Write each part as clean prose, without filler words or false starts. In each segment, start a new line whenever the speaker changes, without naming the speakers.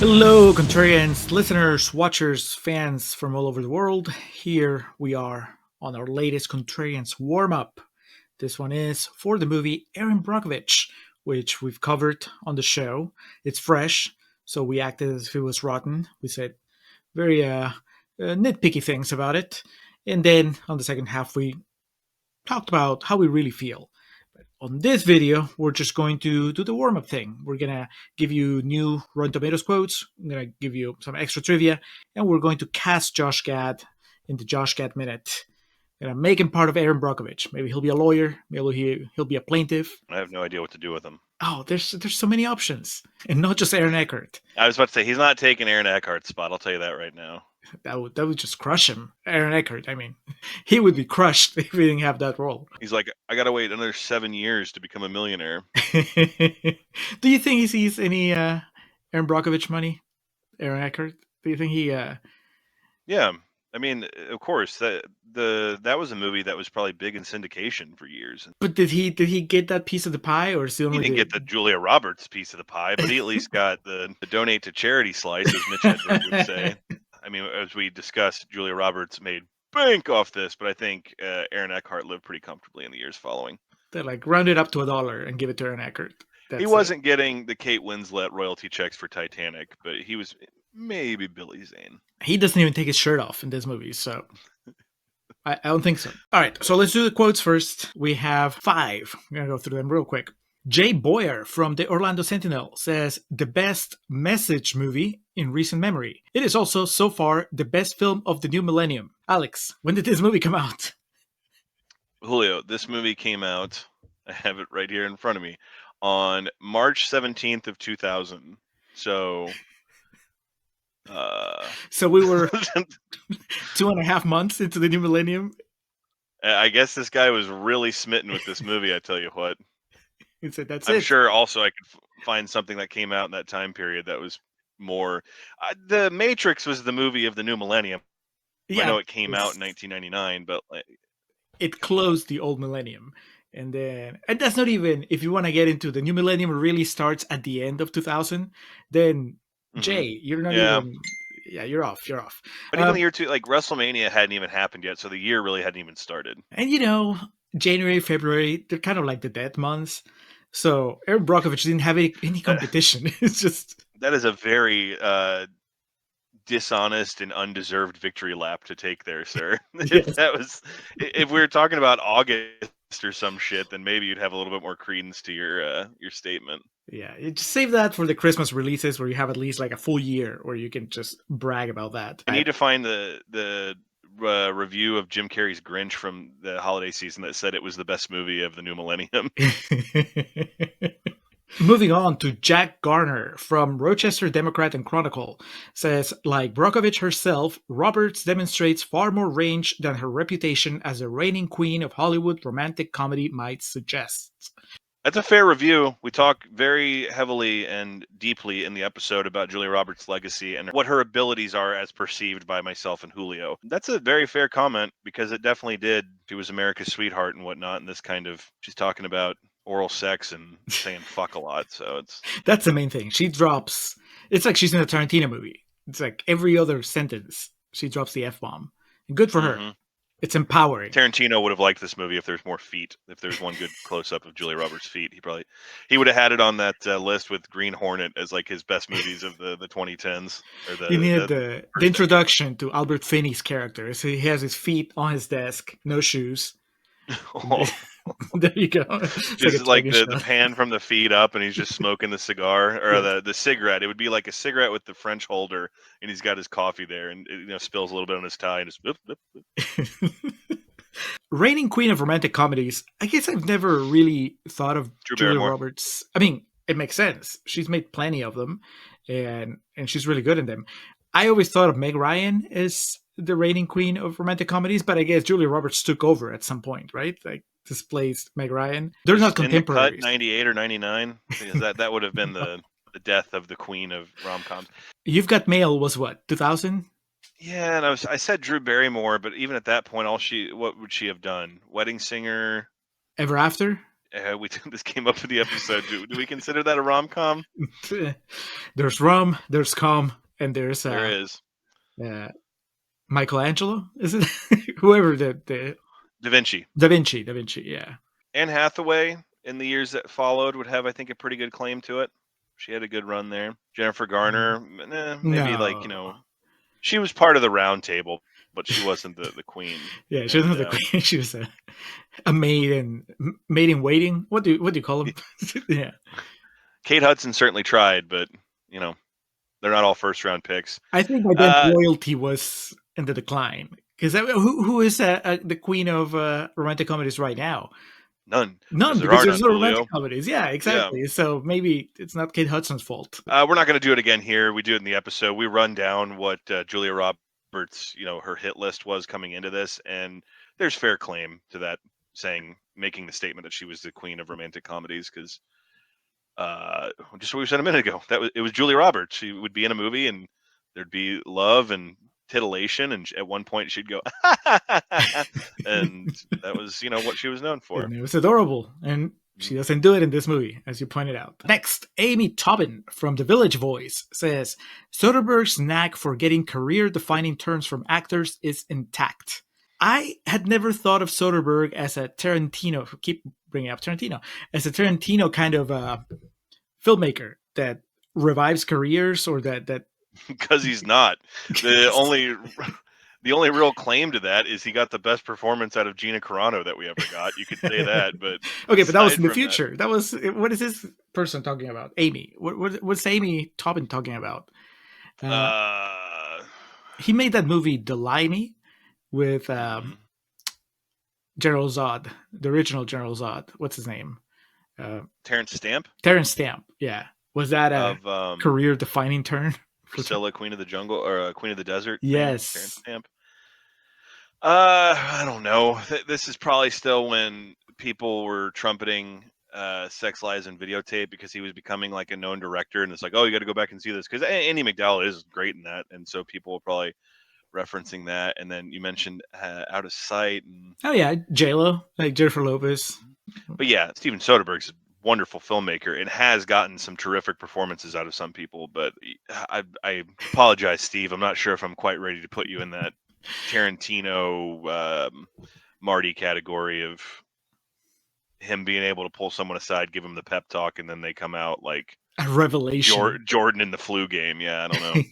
Hello, Contrarians, listeners, watchers, fans from all over the world. Here we are on our latest Contrarians warm up. This one is for the movie Erin Brockovich, which we've covered on the show. It's fresh, so we acted as if it was rotten. We said very nitpicky things about it. And then on the second half, we talked about how we really feel. But on this video, we're just going to do the warm up thing. We're going to give you new Rotten Tomatoes quotes. I'm going to give you some extra trivia, and we're going to cast Josh Gad in the Josh Gad Minute. Going to make him part of Erin Brockovich. Maybe he'll be a lawyer. Maybe he'll be a plaintiff.
I have no idea what to do with him.
Oh, there's so many options, and not just Aaron Eckhart.
I was about to say he's not taking Aaron Eckhart's spot. I'll tell you that right now.
That would just crush him. Aaron Eckhart, I mean, he would be crushed if he didn't have that role.
He's like, I gotta wait another 7 years to become a millionaire.
Do you think he sees any Aaron Brockovich money, Aaron Eckhart? Do you think he?
Yeah, I mean, of course that was a movie that was probably big in syndication for years.
But did he get that piece of the pie, or
He didn't get the Julia Roberts piece of the pie, but he at least got the donate to charity slice, as Mitch Hedberg would say. I mean, as we discussed, Julia Roberts made bank off this, but I think Aaron Eckhart lived pretty comfortably in the years following.
They like round it up to $1 and give it to Aaron Eckhart.
He wasn't getting the Kate Winslet royalty checks for Titanic, but he was maybe Billy Zane.
He doesn't even take his shirt off in this movie, so I don't think so. All right, so let's do the quotes first. We have 5. I'm going to go through them real quick. Jay Boyer from the Orlando Sentinel says, the best message movie in recent memory. It is also, so far, the best film of the new millennium. Alex, when did this movie come out?
Julio, this movie came out, I have it right here in front of me, on March 17th of 2000. So
we were 2.5 months into the new millennium.
I guess this guy was really smitten with this movie, I tell you what.
He said, that's
I'm sure also I could find something that came out in that time period that was more... The Matrix was the movie of the new millennium. Yeah, I know it came out in 1999, but...
It closed the old millennium. And that's not even, if you want to get into the new millennium really starts at the end of 2000, then Jay, you're not even... Yeah, you're off.
But even the year 2, like WrestleMania hadn't even happened yet, so the year really hadn't even started.
And January, February, they're kind of like the dead months. So Erin Brockovich didn't have any competition. It's just...
That is a very dishonest and undeserved victory lap to take there, sir.
Yes.
If we were talking about August or some shit, then maybe you'd have a little bit more credence to your statement.
Yeah, you just save that for the Christmas releases where you have at least like a full year where you can just brag about that.
I need to find the review of Jim Carrey's Grinch from the holiday season that said it was the best movie of the new millennium.
Moving on to Jack Garner from Rochester Democrat and Chronicle says, like Brockovich herself, Roberts demonstrates far more range than her reputation as a reigning queen of Hollywood romantic comedy might suggest.
That's a fair review. We talk very heavily and deeply in the episode about Julia Roberts' legacy and what her abilities are as perceived by myself and Julio. That's a very fair comment because it definitely did. She was America's sweetheart and whatnot, and this kind of, she's talking about oral sex and saying fuck a lot, so
that's the main thing. She drops, it's like she's in a Tarantino movie. It's like every other sentence she drops the F-bomb. And good for her. It's empowering.
Tarantino would have liked this movie if there's more feet. If there's one good close-up of Julia Roberts' feet, he would have had it on that list with Green Hornet as like his best movies of the 2010s.
He needed the introduction to Albert Finney's character. So he has his feet on his desk, no shoes. There you go.
Just like the pan from the feet up, and he's just smoking the cigar or the cigarette. It would be like a cigarette with the French holder, and he's got his coffee there, and it spills a little bit on his tie, and just.
Reigning queen of romantic comedies. I guess I've never really thought of Julia Roberts. I mean, it makes sense. She's made plenty of them, and she's really good in them. I always thought of Meg Ryan as the reigning queen of romantic comedies, but I guess Julia Roberts took over at some point, right? Like displaced Meg Ryan. They're not contemporaries.
In the cut, 98 or 99, because that would have been the death of the queen of rom-coms.
You've Got Mail was what, 2000?
Yeah, and I said Drew Barrymore, but even at that point, what would she have done? Wedding Singer?
Ever After?
This came up in the episode. Do we consider that a rom-com?
There's rum, there's calm, and there's
There is.
Michelangelo. Is it whoever the
Da Vinci.
Da Vinci? Da Vinci. Yeah.
Anne Hathaway in the years that followed would have, I think, a pretty good claim to it. She had a good run there. Jennifer Garner, maybe
No.
she was part of the round table, but she wasn't the queen.
Yeah, she wasn't the queen. She was a maid in waiting. What do you call them? Yeah.
Kate Hudson certainly tried, but they're not all first round picks.
I think by then royalty was in the decline. Because who is the queen of romantic comedies right now?
None,
because there's no romantic comedies. Yeah, exactly. Yeah. So maybe it's not Kate Hudson's fault.
We're not going to do it again here. We do it in the episode. We run down what Julia Roberts, her hit list was coming into this, and there's fair claim to that, making the statement that she was the queen of romantic comedies, because just what we said a minute ago, it was Julia Roberts. She would be in a movie and there'd be love and titillation, and at one point she'd go and that was what she was known for.
And it was adorable, and she doesn't do it in this movie, as you pointed out. Next, Amy Tobin from The Village Voice says Soderbergh's knack for getting career-defining turns from actors is intact. I had never thought of Soderbergh as a Tarantino. Keep bringing up Tarantino as a Tarantino kind of filmmaker that revives careers, or that
because he's not. The only real claim to that is he got the best performance out of Gina Carano that we ever got. You could say that, but
okay, but that was in the future. That was, what is this person talking about? Amy. What's Amy Tobin talking about? He made that movie Delaney with General Zod, the original General Zod. What's his name?
Terrence Stamp.
Terrence Stamp. Yeah. Was that a career-defining turn?
Priscilla, Queen of the Jungle, or Queen of the Desert.
Yes.
Terrence Stamp. I don't know. This is probably still when people were trumpeting Sex, Lies, and Videotape, because he was becoming like a known director, and it's like, oh, you got to go back and see this, because Andy McDowell is great in that, and so people were probably referencing that. And then you mentioned Out of Sight. And
oh yeah, J-Lo, like Jennifer Lopez.
But yeah, Steven Soderbergh's a wonderful filmmaker and has gotten some terrific performances out of some people. But I apologize, Steve. I'm not sure if I'm quite ready to put you in that Tarantino Marty category of him being able to pull someone aside, give him the pep talk, and then they come out like
a revelation.
Jordan in the flu game. Yeah, I don't know.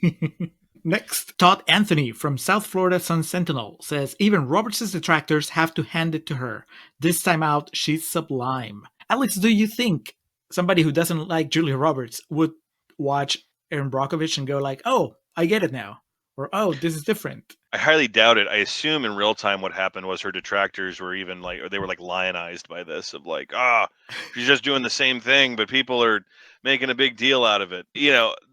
Next, Todd Anthony from South Florida Sun Sentinel says, even Roberts' detractors have to hand it to her. This time out, she's sublime. Alex, do you think somebody who doesn't like Julia Roberts would watch Erin Brockovich and go like, oh, I get it now? Or, oh, this is different?
I highly doubt it. I assume in real time what happened was her detractors were even like, or they were like lionized by this, of like, she's just doing the same thing, but people are making a big deal out of it.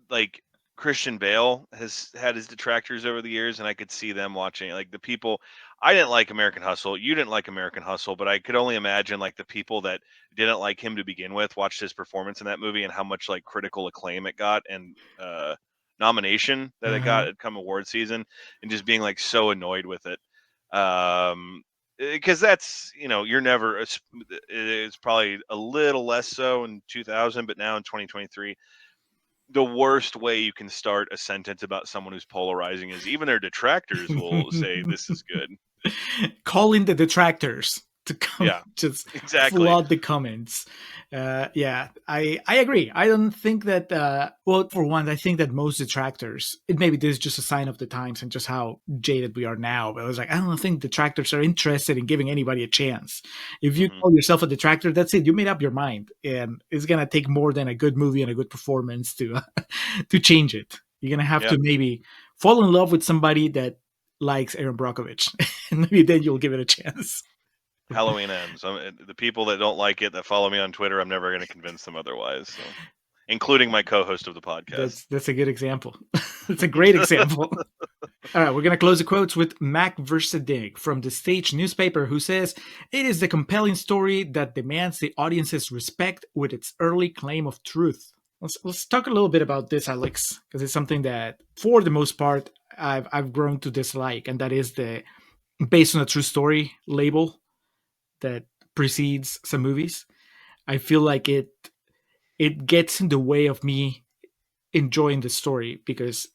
Like Christian Bale has had his detractors over the years, and I could see them watching, like the people. I didn't like American Hustle. You didn't like American Hustle, but I could only imagine like the people that didn't like him to begin with watched his performance in that movie and how much like critical acclaim it got and nomination that it got at come award season, and just being like so annoyed with it. Because that's, you're never, it's probably a little less so in 2000, but now in 2023, the worst way you can start a sentence about someone who's polarizing is even their detractors will say this is good.
Calling the detractors to come, just flood the comments. I agree. I don't think that, well, for one, I think that most detractors, maybe this is just a sign of the times and just how jaded we are now, but I was like, I don't think detractors are interested in giving anybody a chance. If you call yourself a detractor, that's it. You made up your mind, and it's going to take more than a good movie and a good performance to change it. You're going to have to maybe fall in love with somebody that likes Erin Brockovich, and maybe then you'll give it a chance.
Halloween ends. The people that don't like it, that follow me on Twitter, I'm never going to convince them otherwise, so. Including my co-host of the podcast.
That's a good example. It's a great example. All right, we're going to close the quotes with Mac Versadig from the Stage newspaper, who says, it is the compelling story that demands the audience's respect with its early claim of truth. Let's talk a little bit about this, Alex, because it's something that, for the most part, I've grown to dislike, and that is the based on a true story label that precedes some movies. I feel like it gets in the way of me enjoying the story because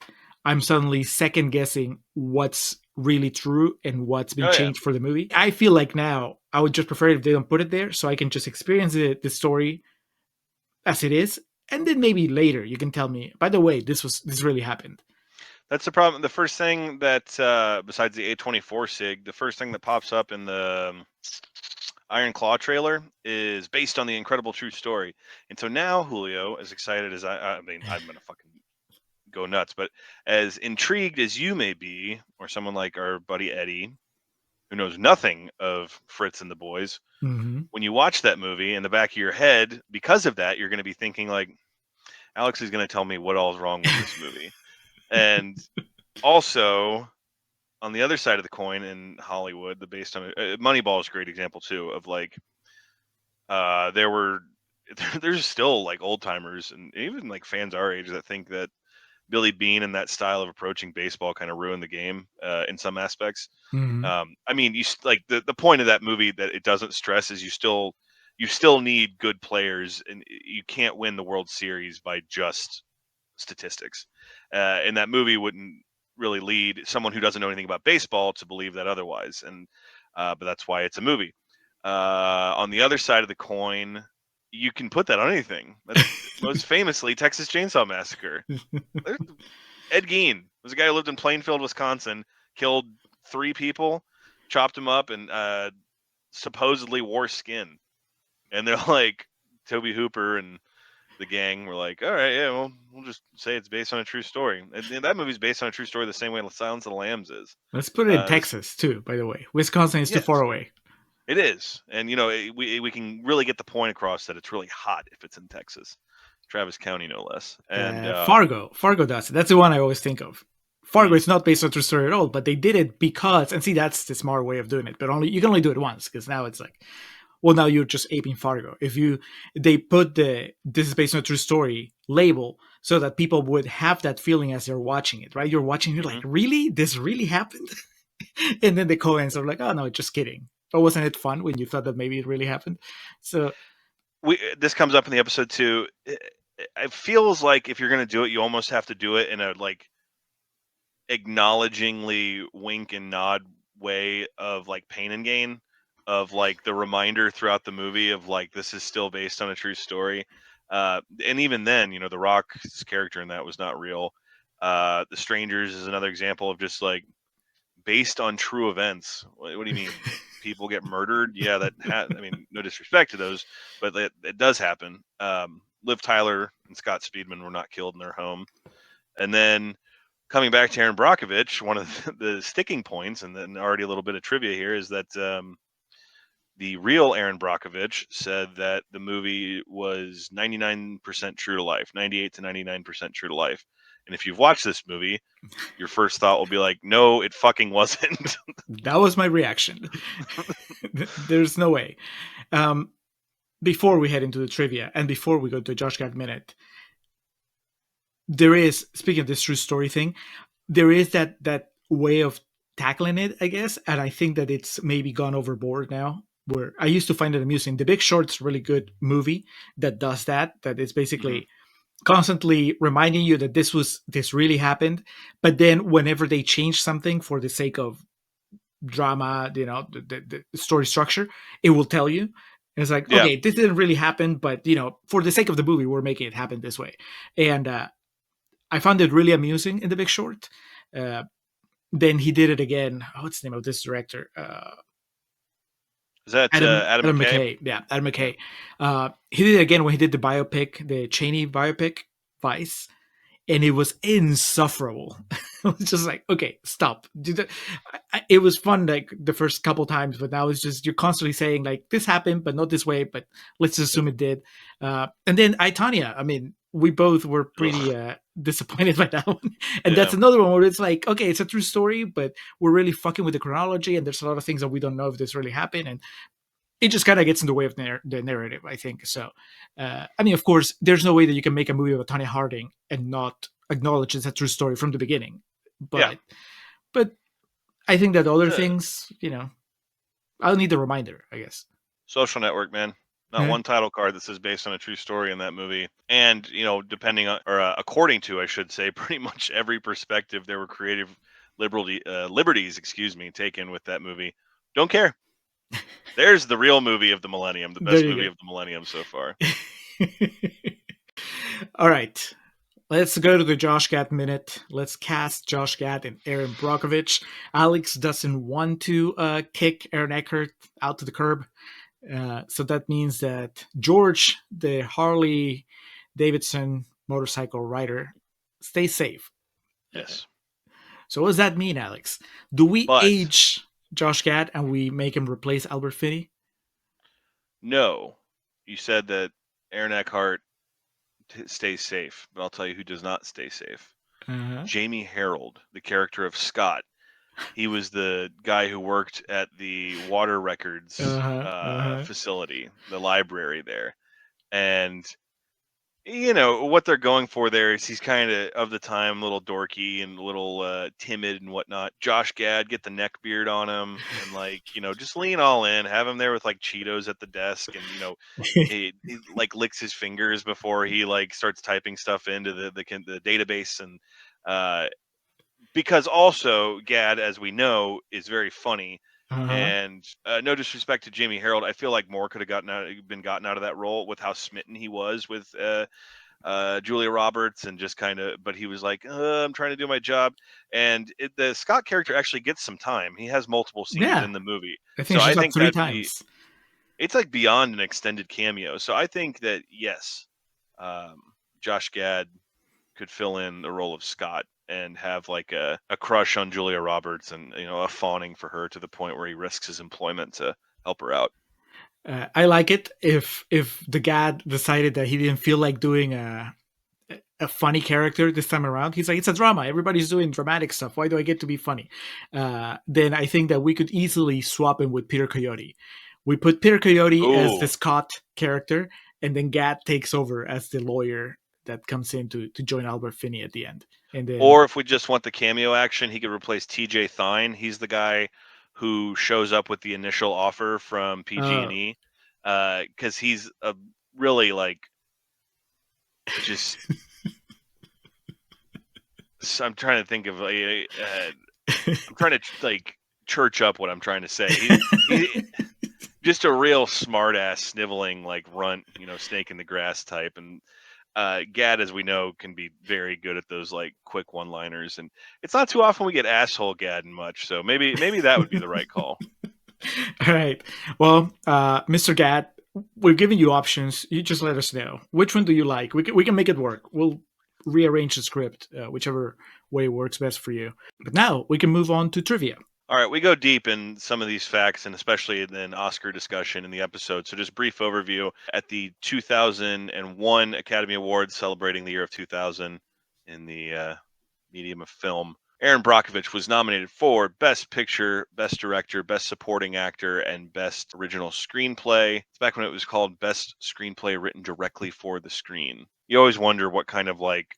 I'm suddenly second guessing what's really true and what's been
Oh yeah,
changed for the movie. I feel like now I would just prefer if they don't put it there so I can just experience the story as it is. And then maybe later you can tell me, by the way, this really happened.
that's the problem. The first thing that besides the A24 sig, the first thing that pops up in the Iron Claw trailer is based on the incredible true story. And so now Julio, as excited as I mean, I'm gonna fucking go nuts, but as intrigued as you may be, or someone like our buddy Eddie, who knows nothing of Fritz and the boys,
Mm-hmm.
when you watch that movie in the back of your head, because of that, you're going to be thinking like, Alex is going to tell me what all is wrong with this movie. And also, on the other side of the coin in Hollywood, the based on Moneyball is a great example too of like there's still like old timers and even like fans our age that think that Billy Beane and that style of approaching baseball kind of ruined the game in some aspects.
Mm-hmm.
I mean, like the point of that movie that it doesn't stress is you still need good players, and you can't win the World Series by just statistics. And that movie wouldn't really lead someone who doesn't know anything about baseball to believe that otherwise. And but that's why it's a movie. On the other side of the coin, you can put that on anything. Most famously, Texas Chainsaw Massacre. Ed Gein was a guy who lived in Plainfield, Wisconsin, killed 3 people, chopped them up, and supposedly wore skin. And they're like, Toby Hooper and the gang were like, all right, yeah, well, we'll just say it's based on a true story. And that movie's based on a true story the same way Silence of the Lambs is.
Let's put it in Texas too, by the way. Wisconsin is too
Yes,
far away.
it is. And, you know, we can really get the point across that it's really hot if it's in Texas. Travis County, no less. And
Fargo does it. That's the one I always think of. Fargo
mhm.
is not based on true story at all, but they did it because, and see, that's the smart way of doing it. But only you can only do it once because now it's like, well, now you're just aping Fargo. If they put the "this is based on a true story" label so that people would have that feeling as they're watching it, right? You're watching, you're like, really, this really happened, and then the Coens are like, oh no, just kidding. But wasn't it fun when you thought that maybe it really happened? So
This comes up in the episode too. It feels like if you're going to do it, you almost have to do it in a like acknowledgingly wink and nod way of like pain and gain, of like the reminder throughout the movie of like this is still based on a true story. And even then, you know, The Rock's character in that was not real. The Strangers is another example of just like based on true events. What do you mean? People get murdered? Yeah, I mean, no disrespect to those, but it does happen. Liv Tyler and Scott Speedman were not killed in their home. And then coming back to Erin Brockovich, one of the sticking points, and then already a little bit of trivia here, is that the real Erin Brockovich said that the movie was 99% true to life, 98 to 99% true to life. And if you've watched this movie, your first thought will be like, no, it fucking wasn't.
that was my reaction. There's no way. Before we head into the trivia and before we go to Josh Gad Minute, there is, speaking of this true story thing, there is that way of tackling it, I guess, and I think that it's maybe gone overboard now. Where I used to find it amusing. The Big Short's a really good movie that does that. That is basically constantly reminding you that this really happened, but then whenever they change something for the sake of drama, you know, the story structure, it will tell you. And it's like,
Yeah.
okay, this didn't really happen, but you know, for the sake of the movie, we're making it happen this way. And I found it really amusing in The Big Short. Then he did it again. What's the name of this director?
Is that Adam McKay?
McKay. Yeah, Adam McKay. He did it again when he did the biopic, the Cheney biopic, Vice, and it was insufferable. It was just like, okay, stop. It was fun like the first couple times, but now it's just you're constantly saying like this happened, but not this way. But let's assume it did. And then I, Tanya. I mean, we both were pretty disappointed by that one. And that's another one where it's like, okay, it's a true story, but we're really fucking with the chronology, and there's a lot of things that we don't know if this really happened, and it just kind of gets in the way of the narrative, I think. So, I mean, of course, there's no way that you can make a movie about Tanya Harding and not acknowledge it's a true story from the beginning. But I think that other things, you know, I'll need the reminder, I guess.
Social Network, man. Not one title card that says based on a true story in that movie. And, depending on, or according to, I should say, pretty much every perspective, there were creative liberties, taken with that movie. Don't care. There's the real movie of the millennium, the
There
best
you
movie
go.
of the millennium so far.
All right. Let's go to the Josh Gad minute. Let's cast Josh Gad and Erin Brockovich. Alex doesn't want to kick Aaron Eckhart out to the curb. So that means that George, the Harley Davidson motorcycle rider, stays safe.
Yes.
So what does that mean, Alex? Do we
But
age Josh Gad and we make him replace Albert Finney?
no, you said that Aaron Eckhart stays safe, but I'll tell you who does not stay safe.
Uh-huh.
Jamie Harold, the character of Scott. He was the guy who worked at the Water Records facility, the library there. And, what they're going for there is he's kind of the time, a little dorky and a little timid and whatnot. Josh Gad, get the neck beard on him and, just lean all in, have him there with like Cheetos at the desk and, he like licks his fingers before he like starts typing stuff into the database and because also Gad, as we know, is very funny. And no disrespect to Jamie Harold, I feel like more could have been gotten out of that role with how smitten he was with Julia Roberts and just kind of. But he was like, "I'm trying to do my job," and the Scott character actually gets some time. He has multiple scenes
Yeah,
in the movie,
I think
so
it
I
shows up
think
three
that
times.
it's like beyond an extended cameo. So I think that yes, Josh Gad could fill in the role of Scott and have like a crush on Julia Roberts and a fawning for her to the point where he risks his employment to help her out.
I like it if the Gad decided that he didn't feel like doing a funny character this time around. He's like, it's a drama. Everybody's doing dramatic stuff. Why do I get to be funny? Then I think that we could easily swap him with Peter Coyote. We put Peter Coyote as the
Ooh.
Scott character, and then Gad takes over as the lawyer that comes in to join Albert Finney at the end. And then,
Or if we just want the cameo action, he could replace TJ Thine. He's the guy who shows up with the initial offer from PG&E because he's a really like just. I'm trying to think of I'm trying to like church up what I'm trying to say. He just a real smart ass sniveling like runt, snake in the grass type. And Gad, as we know, can be very good at those like quick one liners. And it's not too often we get asshole Gad much. So maybe that would be the right call.
all right. Well, Mr. Gad, we're giving you options. You just let us know. Which one do you like? We can make it work. We'll rearrange the script, whichever way works best for you. But now we can move on to trivia.
All right, we go deep in some of these facts and especially in an Oscar discussion in the episode. So just brief overview. At the 2001 Academy Awards celebrating the year of 2000 in the medium of film, Erin Brockovich was nominated for Best Picture, Best Director, Best Supporting Actor, and Best Original Screenplay. It's back when it was called Best Screenplay Written Directly for the Screen. You always wonder what kind of like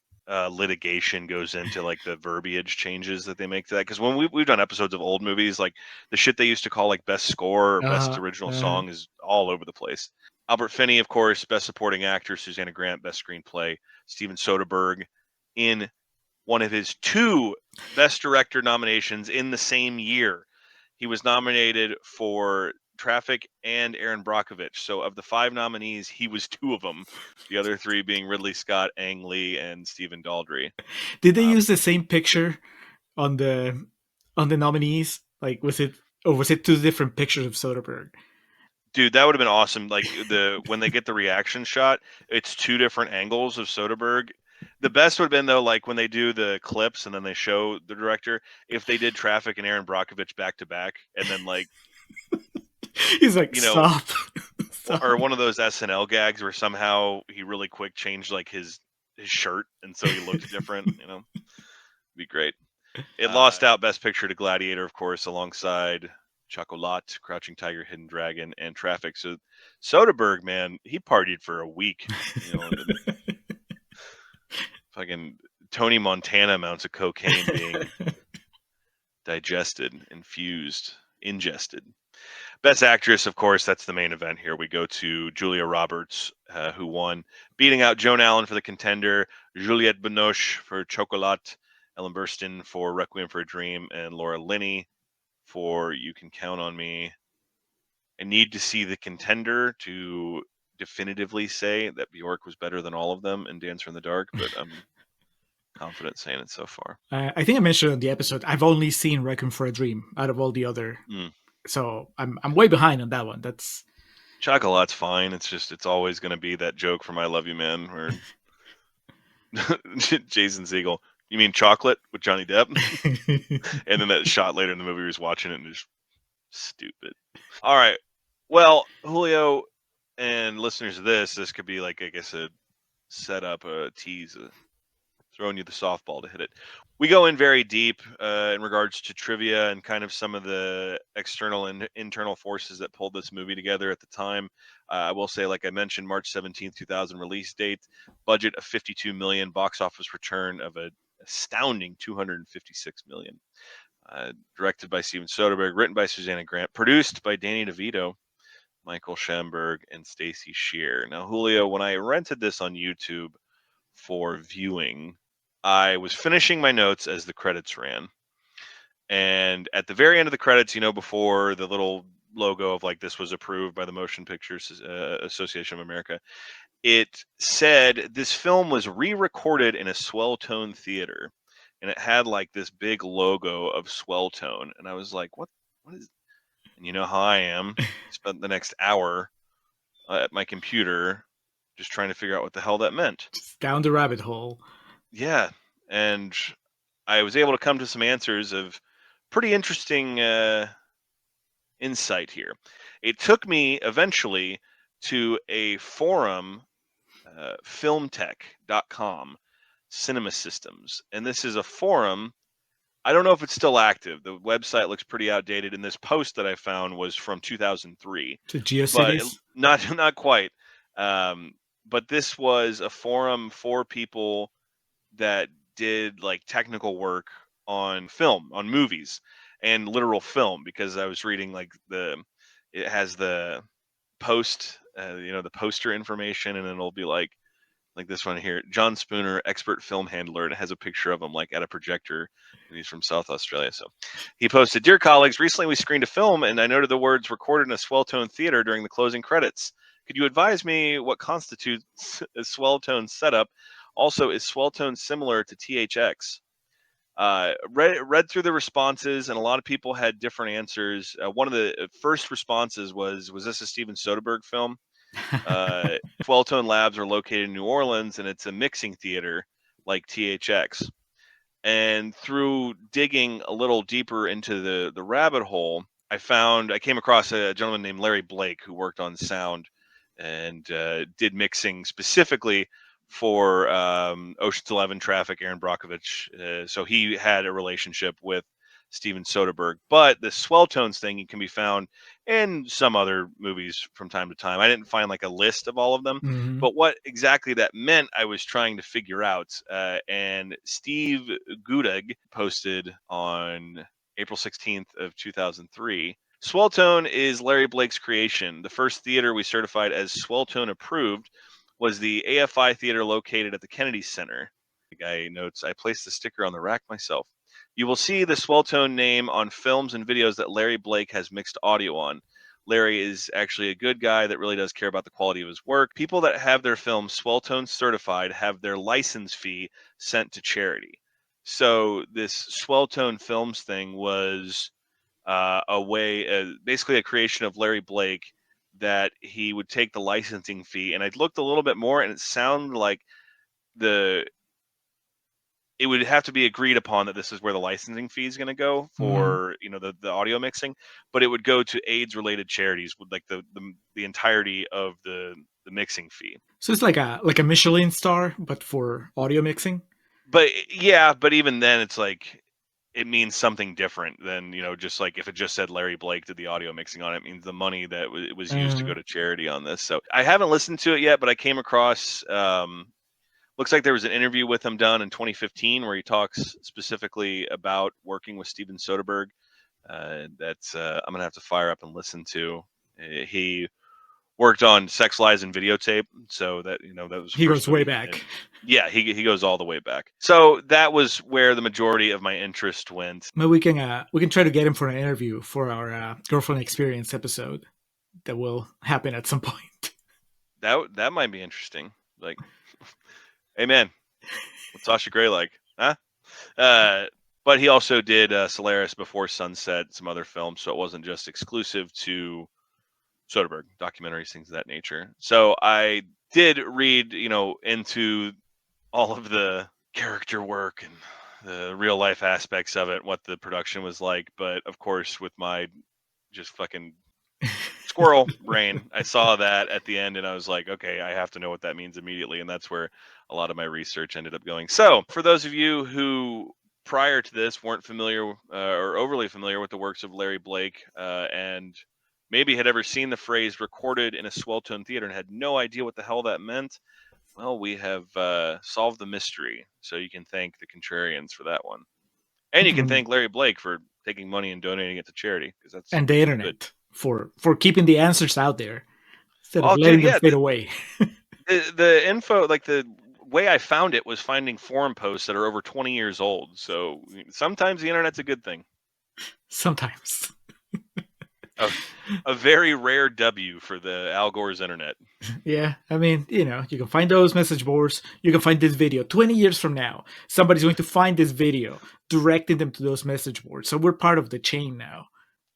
litigation goes into like the verbiage changes that they make to that, because when we've done episodes of old movies, like the shit they used to call like best score or best original song is all over the place. Albert Finney, of course, best supporting actor. Susanna Grant, best screenplay. Steven Soderbergh, in one of his two best director nominations in the same year, he was nominated for Traffic and Erin Brockovich. So of the 5 nominees, he was 2 of them. The other 3 being Ridley Scott, Ang Lee, and Stephen Daldry.
Did they use the same picture on the nominees? Like, was it 2 different pictures of Soderbergh?
Dude, that would have been awesome. Like when they get the reaction shot, it's 2 different angles of Soderbergh. The best would have been though, like when they do the clips and then they show the director, if they did Traffic and Erin Brockovich back to back, and then like
he's like, stop. Stop.
Or one of those SNL gags where somehow he really quick changed like his shirt and so he looked different. It'd be great. It lost out Best Picture to Gladiator, of course, alongside Chocolat, Crouching Tiger, Hidden Dragon, and Traffic. So Soderbergh, man, he partied for a week. Fucking Tony Montana amounts of cocaine being digested, infused, ingested. Best Actress, of course, that's the main event here. We go to Julia Roberts, who won, beating out Joan Allen for The Contender, Juliette Binoche for Chocolat, Ellen Burstyn for Requiem for a Dream, and Laura Linney for You Can Count on Me. I need to see The Contender to definitively say that Bjork was better than all of them in Dancer in the Dark, but I'm confident saying it so far.
I think I mentioned on the episode I've only seen Requiem for a Dream out of all the other,
Mm.
so I'm way behind on that one. That's
Chocolat's fine. It's always going to be that joke from I Love You Man where Jason Segel, you mean chocolate with Johnny Depp? And then that shot later in the movie he was watching it and just stupid. All right. Well, Julio and listeners of this could be like, I guess, a setup, a tease, throwing you the softball to hit it. We go in very deep in regards to trivia and kind of some of the external and internal forces that pulled this movie together at the time. I will say, like I mentioned, March 17th, 2000 release date, budget of 52 million, box office return of an astounding 256 million. Directed by Steven Soderbergh, written by Susanna Grant, produced by Danny DeVito, Michael Schamberg, and Stacy Shear. Now, Julio, when I rented this on YouTube for viewing, I was finishing my notes as the credits ran. And at the very end of the credits, before the little logo of like this was approved by the Motion Pictures Association of America, it said this film was re-recorded in a Swelltone theater. And it had like this big logo of Swelltone. And I was like, what is, and you know how I am. Spent the next hour at my computer just trying to figure out what the hell that meant.
just down the rabbit hole.
Yeah. And I was able to come to some answers of pretty interesting insight here. It took me eventually to a forum, filmtech.com, Cinema Systems. And this is a forum. I don't know if it's still active. The website looks pretty outdated, and this post that I found was from 2003.
To
But
GeoCities?
not quite. But this was a forum for people that did like technical work on film, on movies and literal film, because I was reading like it has the post, the poster information, and then it'll be like this one here, John Spooner, expert film handler, and it has a picture of him like at a projector, and he's from South Australia. So he posted, "Dear colleagues, recently we screened a film and I noted the words recorded in a Swelltone theater during the closing credits. Could you advise me what constitutes a Swelltone setup? Also, is Swelltone similar to THX?" Read through the responses, and a lot of people had different answers. One of the first responses was this a Steven Soderbergh film? Swelltone Labs are located in New Orleans, and it's a mixing theater like THX. And through digging a little deeper into the rabbit hole, I came across a gentleman named Larry Blake who worked on sound and did mixing specifically for Ocean's 11, Traffic, Erin Brockovich. So he had a relationship with Steven Soderbergh. But the Swelltones thing can be found in some other movies from time to time. I didn't find like a list of all of them,
Mm-hmm.
but what exactly that meant, I was trying to figure out. And Steve Gudag posted on April 16th of 2003. Swelltone is Larry Blake's creation. The first theater we certified as Swelltone approved was the AFI theater located at the Kennedy Center. The guy notes, I placed the sticker on the rack myself. You will see the Swelltone name on films and videos that Larry Blake has mixed audio on. Larry is actually a good guy that really does care about the quality of his work. People that have their films Swelltone certified have their license fee sent to charity. So this Swelltone Films thing was a way, basically a creation of Larry Blake, that he would take the licensing fee. And I looked a little bit more, and it sounded like it would have to be agreed upon that this is where the licensing fee is going to go for the audio mixing, but it would go to AIDS related charities with like the entirety of the mixing fee.
So it's like a Michelin star, but for audio mixing.
But yeah, but even then, it's like it means something different than just like if it just said Larry Blake did the audio mixing on it. It means the money that was used to go to charity on this. So I haven't listened to it yet, but I came across. Looks like there was an interview with him done in 2015 where he talks specifically about working with Steven Soderbergh That's I'm gonna have to fire up and listen to. He worked on Sex, Lies, and Videotape, so that that was the
He
first
goes way
movie.
back.
And yeah, he goes all the way back. So that was where the majority of my interest went.
But we can try to get him for an interview for our girlfriend experience episode that will happen at some point.
That might be interesting. Like, hey man, what's Sasha Grey like? Huh? But he also did Solaris, Before Sunset, some other films, so it wasn't just exclusive to Soderbergh, documentaries, things of that nature. So I did read, into all of the character work and the real life aspects of it, what the production was like. But of course, with my just fucking squirrel brain, I saw that at the end and I was like, okay, I have to know what that means immediately. And that's where a lot of my research ended up going. So for those of you who prior to this weren't familiar or overly familiar with the works of Larry Blake and maybe had ever seen the phrase recorded in a swell-tone theater and had no idea what the hell that meant, well, we have solved the mystery. So you can thank the Contrarians for that one. And you can thank Larry Blake for taking money and donating it to charity, because that's
and the internet
good.
for keeping the answers out there instead of letting them fade away.
The info, like the way I found it, was finding forum posts that are over 20 years old. So sometimes the internet's a good thing.
Sometimes.
A very rare W for the Al Gore's internet.
Yeah, I mean, you can find those message boards. You can find this video 20 years from now. Somebody's going to find this video, directing them to those message boards. So we're part of the chain now.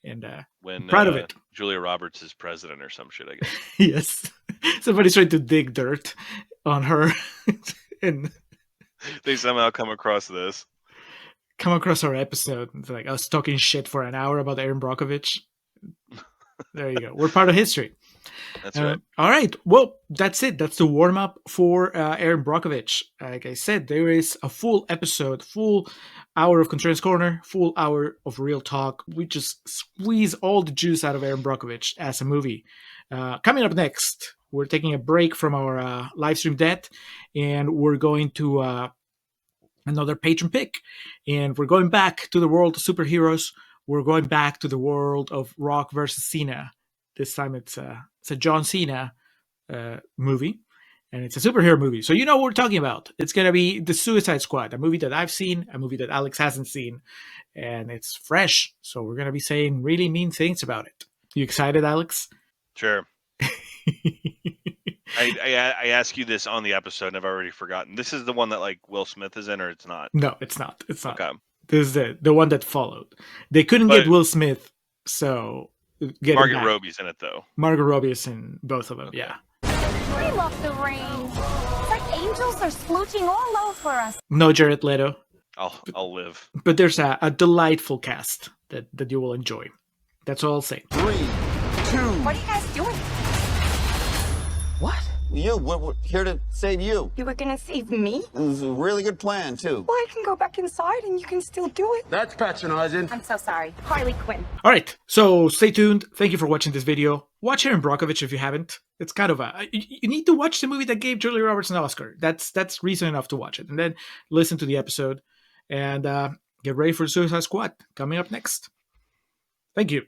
And
when
proud of it.
Julia Roberts is president or some shit, I guess.
Yes. Somebody's trying to dig dirt on her. And
they somehow come across this.
Come across our episode. It's like us talking shit for an hour about Erin Brockovich. There you go. We're part of history.
That's right.
All right. Well, that's it. That's the warm up for Erin Brockovich. Like I said, there is a full episode, full hour of Contrarians Corner, full hour of real talk. We just squeeze all the juice out of Erin Brockovich as a movie. Coming up next, we're taking a break from our live stream debt, and we're going to another patron pick. And we're going back to the world of superheroes. We're going back to the world of Rock versus Cena. This time it's a John Cena movie, and it's a superhero movie. So you know what we're talking about. It's going to be The Suicide Squad, a movie that I've seen, a movie that Alex hasn't seen, and it's fresh. So we're going to be saying really mean things about it. You excited, Alex?
Sure. I ask you this on the episode, and I've already forgotten. This is the one that like Will Smith is in, or it's not?
No, it's not. It's not.
Okay.
This is the one that followed. They couldn't get Will Smith, so
Margot Robbie's in it, though.
Margot Robbie is in both of them,
okay.
Yeah.
I love the rain. It's like angels are splooching all over us.
No Jared Leto.
I'll live.
But there's a delightful cast that you will enjoy. That's all I'll say.
3, 2.
What are you guys doing?
What? We're here to save you.
You were gonna save me?
It was a really good plan, too.
Well, I can go back inside and you can still do it.
That's patronizing.
I'm so sorry. Harley Quinn.
All right, so stay tuned. Thank you for watching this video. Watch Erin Brockovich if you haven't. It's kind of you need to watch the movie that gave Julia Roberts an Oscar. That's reason enough to watch it. And then listen to the episode and get ready for Suicide Squad coming up next. Thank you.